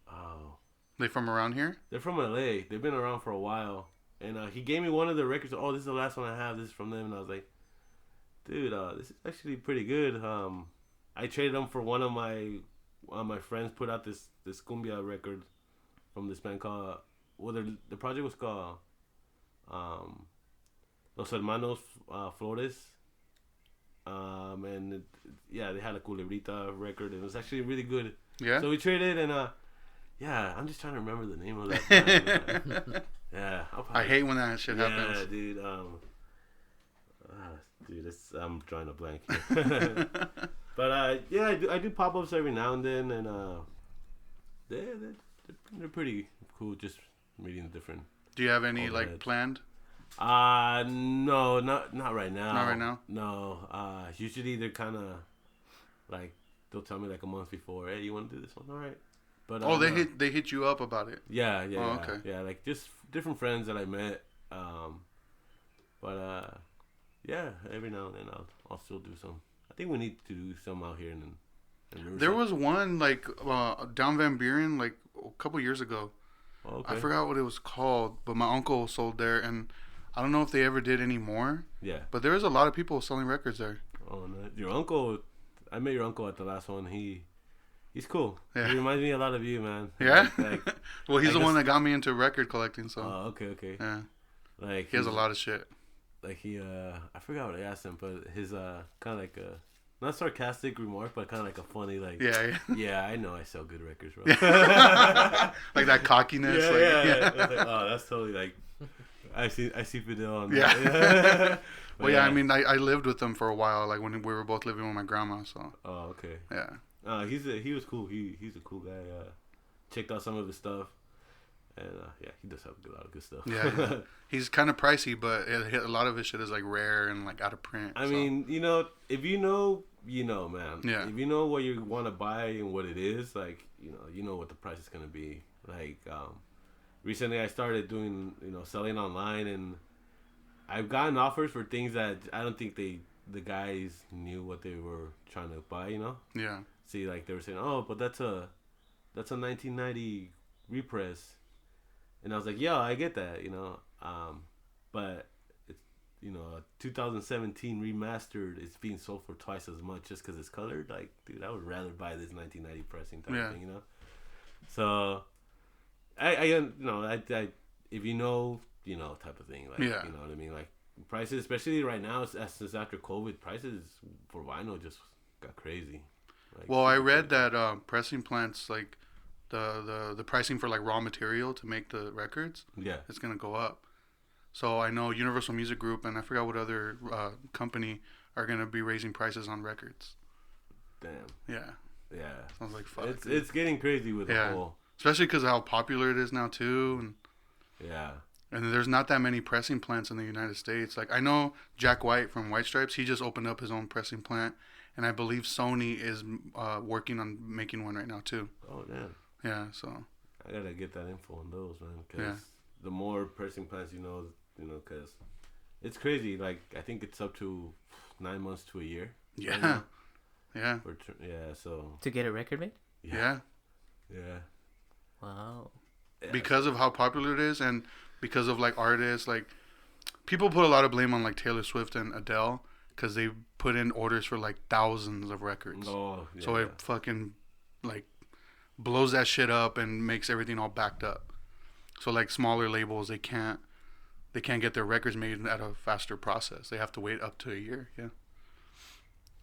Oh, They from around here? they're from LA. They've been around for a while. And he gave me one of the records. Oh, this is the last one I have. This is from them. And I was like, dude, this is actually pretty good. I traded them for one of my friends put out this cumbia record from this band called, the project was called Los Hermanos Flores. And they had a Culebrita record. And it was actually really good. Yeah. So we traded and yeah, I'm just trying to remember the name of that band. Yeah, I hate when that shit happens. Yeah, dude. Dude, I'm drawing a blank here. But yeah, I do pop-ups every now and then, and they're pretty cool. Just meeting the different. Do you have any like planned? No, not right now. Not right now. No. Usually they're kind of like they'll tell me like a month before, hey, you want to do this one? All right. But they hit you up about it. Yeah. Oh, okay. Yeah, like just different friends that I met. But yeah, every now and then I'll still do some. I think we need to do some out here in There was one like down Van Buren like a couple years ago. Oh, okay. I forgot what it was called, but my uncle sold there, and I don't know if they ever did any more. Yeah. But there was a lot of people selling records there. Oh, no. Your uncle, I met your uncle at the last one. He's cool. Yeah. He reminds me a lot of you, man. Yeah? Like, Well, he's the one that got me into record collecting, so. Oh, okay. Yeah. Like he has a lot of shit. Like I forgot what I asked him, but his kind of like a not sarcastic remark, but kind of like a funny like. Yeah. Yeah, I know I sell good records, bro. Like that cockiness. Yeah. I was like, oh, that's totally like. I see Fidel on that. Yeah. Well, yeah. I mean, I lived with them for a while, like when we were both living with my grandma. So. Oh, okay. Yeah. He was cool. He's a cool guy. Checked out some of his stuff, and yeah, he does have a lot of good stuff. Yeah. He's kind of pricey, but a lot of his shit is like rare and like out of print. I mean, if you know, man. Yeah. If you know what you want to buy and what it is, like, you know what the price is gonna be. Like, recently I started doing, selling online, and I've gotten offers for things that I don't think the guys knew what they were trying to buy. Yeah. See, like they were saying, oh, but that's a 1990 repress, and I was like, yeah, I get that, but it's 2017 remastered. It's being sold for twice as much just because it's colored. Like, dude, I would rather buy this 1990 pressing type of thing, So, I if you know, type of thing. Like, yeah. You know what I mean? Like prices, especially right now, since after COVID, prices for vinyl just got crazy. Like, well, I read that pressing plants, like the pricing for like raw material to make the records, it's gonna go up. So I know Universal Music Group and I forgot what other company are gonna be raising prices on records. Damn. Yeah. Sounds like fuck. It's getting crazy with the whole. Especially because of how popular it is now too. And yeah. And there's not that many pressing plants in the United States. Like, I know Jack White from White Stripes, he just opened up his own pressing plant. And I believe Sony is working on making one right now, too. Oh, damn. Yeah, so. I gotta get that info on those, man. Because Yeah. the more pressing plants, because it's crazy. Like, I think it's up to 9 months to a year. Yeah. Right now. Yeah. Yeah, so. To get a record made? Yeah. Yeah. Wow. Yeah. Because of how popular it is and because of, like, artists, like, people put a lot of blame on, like, Taylor Swift and Adele because they put in orders for, like, thousands of records. Oh, yeah. So it fucking, like, blows that shit up and makes everything all backed up. So, like, smaller labels, they can't get their records made at a faster process. They have to wait up to a year, yeah.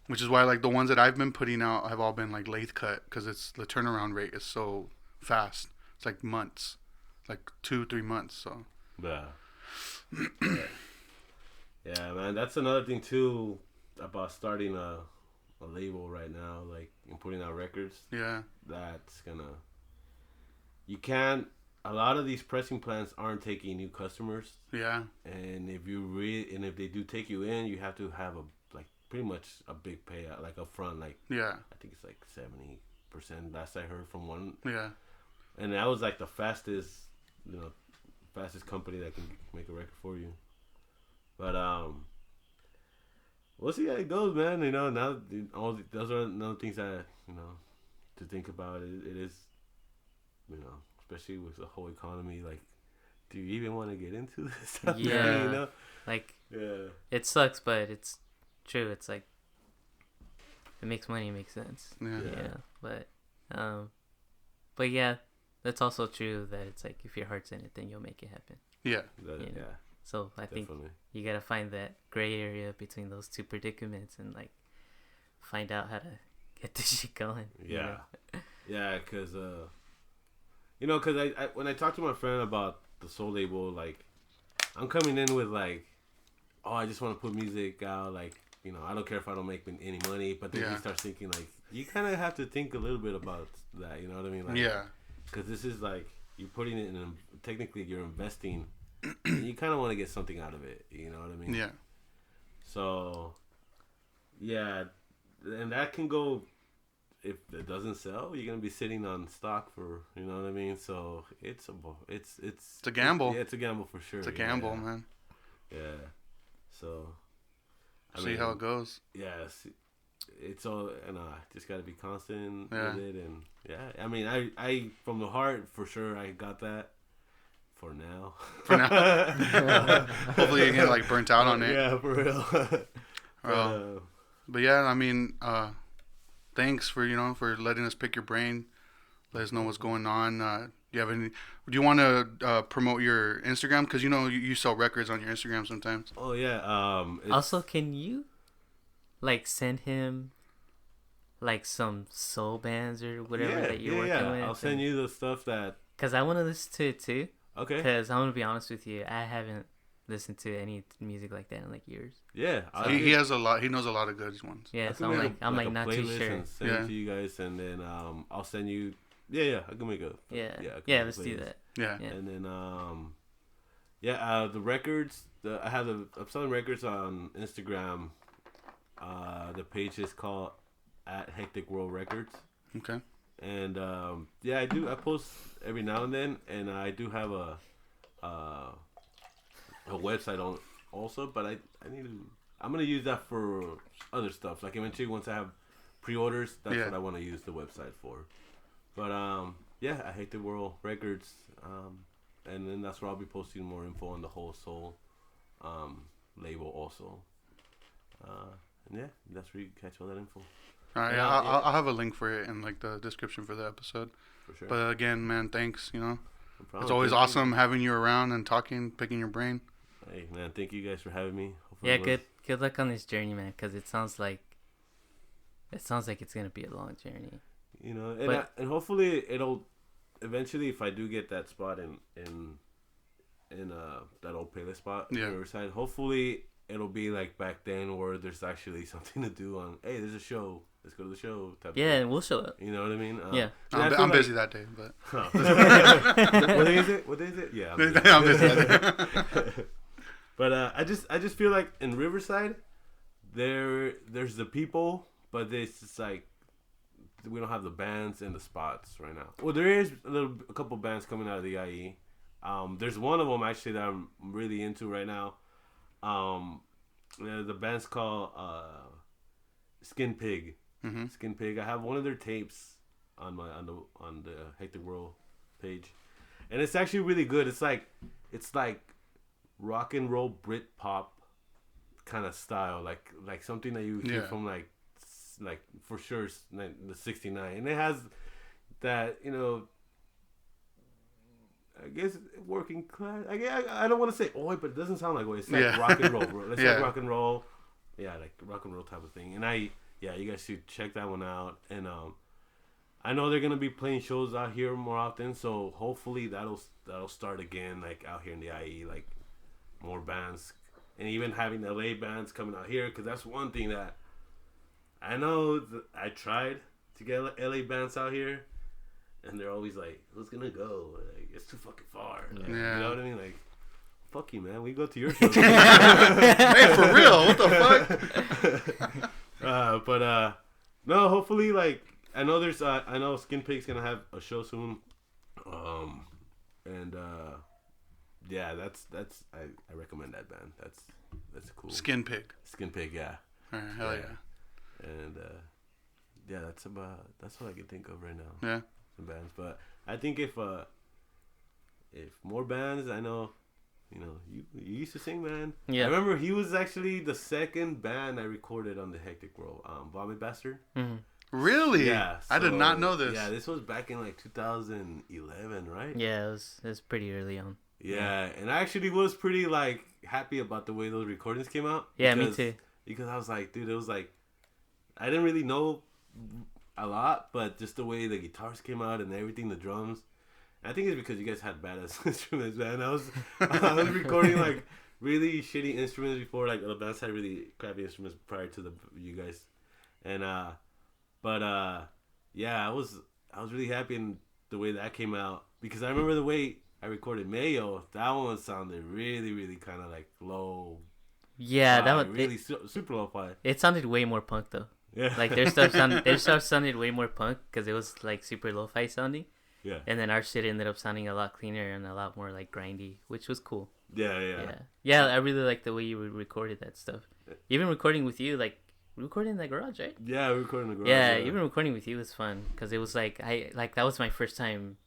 Which is why, like, the ones that I've been putting out have all been, like, lathe cut because the turnaround rate is so fast. It's, like, months. Like 2-3 months, so. Yeah. Yeah, man. That's another thing too about starting a label right now, like and putting out records. Yeah. That's gonna. You can't. A lot of these pressing plants aren't taking new customers, Yeah. and if they do take you in, you have to have pretty much a big payout, like upfront. Like Yeah. I think it's like 70%. Last I heard from one, Yeah. and that was like the fastest company that can make a record for you. But we'll see how it goes, man. Now those are another things that to think about. It is, especially with the whole economy. Like, do you even want to get into this? Yeah. Like, yeah, it sucks, but it's true. It's like, it makes money, it makes sense. Yeah. But yeah, that's also true that it's like, if your heart's in it, then you'll make it happen. Yeah. yeah. So I think Definitely. you gotta find that gray area between those two predicaments and like find out how to get this shit going. Yeah, yeah, because I when I talked to my friend about the soul label, like I'm coming in with like, oh, I just want to put music out, like I don't care if I don't make any money, but then you start thinking like you kind of have to think a little bit about that, you know what I mean? Like, Yeah. because this is like you're putting it in, technically you're investing. And you kind of want to get something out of it, you know what I mean? Yeah. So, yeah, and that can go, if it doesn't sell, you're gonna be sitting on stock for, you know what I mean? So it's a gamble. Yeah, it's a gamble for sure. It's a gamble, man. Yeah. So, See how it goes. Yeah, it's all, and just gotta be constant Yeah. with it, and yeah, I mean, I from the heart for sure, I got that. For now. Hopefully you get like burnt out on it. Yeah, for real. But yeah, I mean, thanks for letting us pick your brain. Let us know what's going on. Do you want to promote your Instagram? Because you sell records on your Instagram sometimes. Oh yeah. Also, can you like send him like some soul bands or whatever that you're working with? I'll send you the stuff that. Because I want to listen to it too. Okay. Because I'm gonna be honest with you, I haven't listened to any music like that in like years. Yeah, He has a lot. He knows a lot of good ones. Yeah, so I'm like not too sure. And send it to you guys, and then I'll send you. Yeah, I can make a. Yeah, let's do that. Yeah. And then the records. I'm selling records on Instagram. The page is called @HecticWorldRecords. Okay. And I post every now and then, and I do have a website on also, but I'm gonna use that for other stuff. Like eventually, once I have pre-orders, that's what I want to use the website for. But I Hate the World Records, and then that's where I'll be posting more info on the whole soul label also. And that's where you can catch all that info. All right, I'll have a link for it in like the description for the episode. For sure. But again, man, thanks. No problem. It's always awesome having you around and talking, picking your brain. Hey man, thank you guys for having me. Hopefully good luck on this journey, man. Because it sounds like it's gonna be a long journey. And hopefully it'll eventually, if I do get that spot in that old playlist spot on Riverside, hopefully it'll be like back then where there's actually something to do on. Hey, there's a show. Let's go to the show. Type Yeah, of and we'll show up. you know what I mean? Yeah. I'm busy that day, but What day is it? What day is it? Yeah, I'm busy. I'm busy that day. But I just feel like in Riverside, there's the people, but it's just like we don't have the bands and the spots right now. Well, there is a couple bands coming out of the IE. There's one of them actually that I'm really into right now. The band's called Skin Pig. Mm-hmm. Skin Pig. I have one of their tapes on the Hectic World page, and it's actually really good. It's like rock and roll Brit pop kind of style, like something that you hear from like for sure the '69, and it has that I guess working class. I don't want to say oi, but it doesn't sound like oi. It's like rock and roll, bro. It's like rock and roll, like rock and roll type of thing. And you guys should check that one out. And I know they're gonna be playing shows out here more often, so hopefully that'll start again, like out here in the IE, like more bands, and even having LA bands coming out here, because that's one thing that I know I tried to get LA bands out here, and they're always like, "Who's gonna go? Like, it's too fucking far." Like, you know what I mean? Like, fuck you, man. We go to your shows. Hey, for real? What the fuck? But no. Hopefully, like I know Skin Pig's gonna have a show soon. And that's I recommend that band. That's cool. Skin Pig. Skin Pig, yeah. All right, hell yeah. And that's what I can think of right now. Yeah. Some bands, but I think if more bands, I know, you used to sing, man. Yeah. I remember he was actually the second band I recorded on the Hectic World, Vomit Bastard. Mm-hmm. Really? Yeah. I did not know this. Yeah, this was back in like 2011, right? Yeah, it was pretty early on. Yeah, and I actually was pretty like happy about the way those recordings came out. Yeah, me too. Because I was like, dude, it was like I didn't really know a lot, but just the way the guitars came out and everything, the drums. I think it's because you guys had badass instruments, man. I was recording like really shitty instruments before, like the bands had really crappy instruments prior to you guys, and yeah, I was really happy in the way that came out, because I remember the way I recorded Mayo. That one sounded really, really kind of like low. Yeah, that one really super lo-fi. It sounded way more punk though. Yeah, like their stuff sounded way more punk because it was like super lo-fi sounding. Yeah, and then our shit ended up sounding a lot cleaner and a lot more like grindy, which was cool. Yeah. I really like the way you recorded that stuff. Even recording with you, like recording in the garage, right? Yeah, recording in the garage. Yeah, even recording with you was fun because it was like that was my first time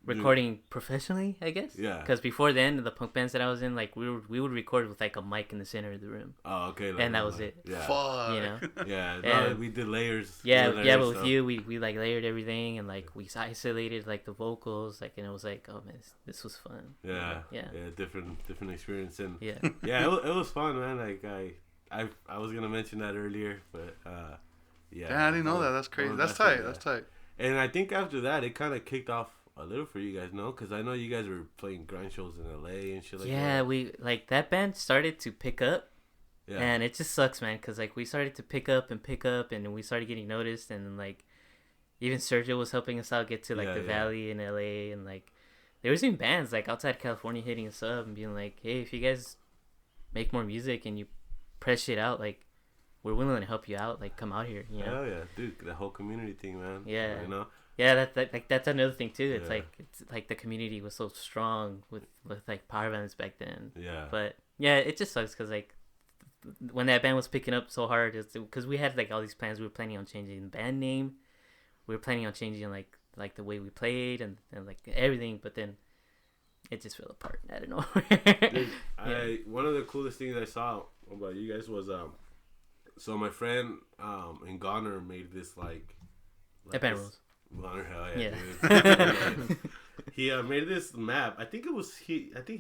recording professionally, I guess. Yeah. Because before then, the punk bands that I was in, like we would record with like a mic in the center of the room. Oh, okay. And that was it. Yeah. Fuck. You know. Yeah. And, no, we did layers. Yeah, but with you, we like layered everything, and like we isolated like the vocals, like, and it was like, oh man, this was fun. Yeah. Yeah. Different experience, and yeah. Yeah, it was fun, man. Like I was gonna mention that earlier, but Yeah, I didn't know that. That's crazy. That's tight. That's tight. And I think after that, it kind of kicked off a little for you guys, no? Because I know you guys were playing grind shows in LA and shit like that. Yeah, we like that band started to pick up, and it just sucks, man. Because like we started to pick up, and we started getting noticed, and then like even Sergio was helping us out get to like the Valley in LA, and like there was even bands like outside California hitting us up and being like, hey, if you guys make more music and you press shit out, like we're willing to help you out, like come out here, you know? Hell yeah, dude, the whole community thing, man. Yeah, you know. Yeah, that's another thing too. It's like the community was so strong with like power bands back then. Yeah. But yeah, it just sucks because like when that band was picking up so hard, it's because we had like all these plans. We were planning on changing the band name. We were planning on changing like the way we played and like everything. But then it just fell apart out of nowhere. Dude, one of the coolest things I saw about you guys was so my friend in Goner made this like that band rules. Goner, hell yeah, Yeah. dude. He made this map. I think he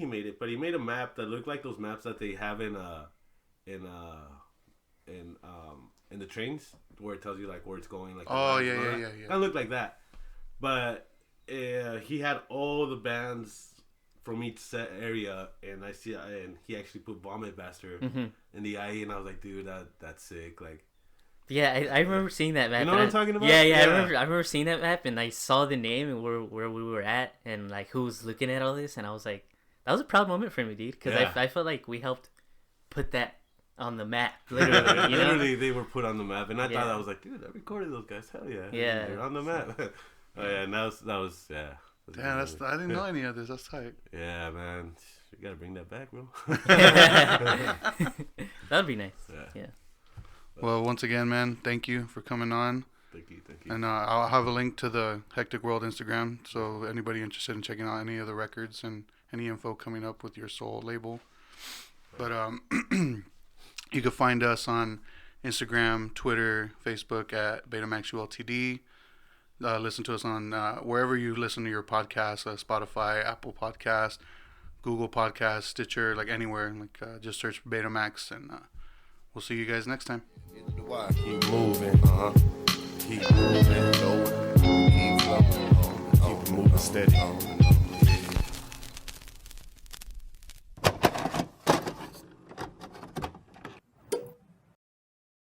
made it, but he made a map that looked like those maps that they have in the trains where it tells you like where it's going. Like yeah. That looked like that, but he had all the bands from each set area, and and he actually put Vomit Bastard in the IE, and I was like, dude, that's sick. Like, yeah, I remember seeing that map. you know what I'm talking about? Yeah, I remember seeing that map, and I saw the name and where we were at, and like who was looking at all this, and I was like, that was a proud moment for me, dude, because I felt like we helped put that on the map. Literally, you know? Literally, they were put on the map, and I thought, I was like, dude, I recorded those guys. Hell yeah, yeah, they're on the map. Oh yeah, and that was yeah. Yeah, I didn't know any of this. That's tight. Yeah, man, you gotta bring that back, bro. That'd be nice. Yeah. Well, once again, man, thank you for coming on. Thank you. And I'll have a link to the Hectic World Instagram, so anybody interested in checking out any of the records and any info coming up with your soul label. But you can find us on Instagram, Twitter, Facebook at BetamaxULTD. Listen to us on wherever you listen to your podcast, Spotify, Apple Podcast, Google Podcast, Stitcher, like anywhere. Like just search for Betamax, and we'll see you guys next time. Keep moving, keep moving, keep flowing, keep it moving steady.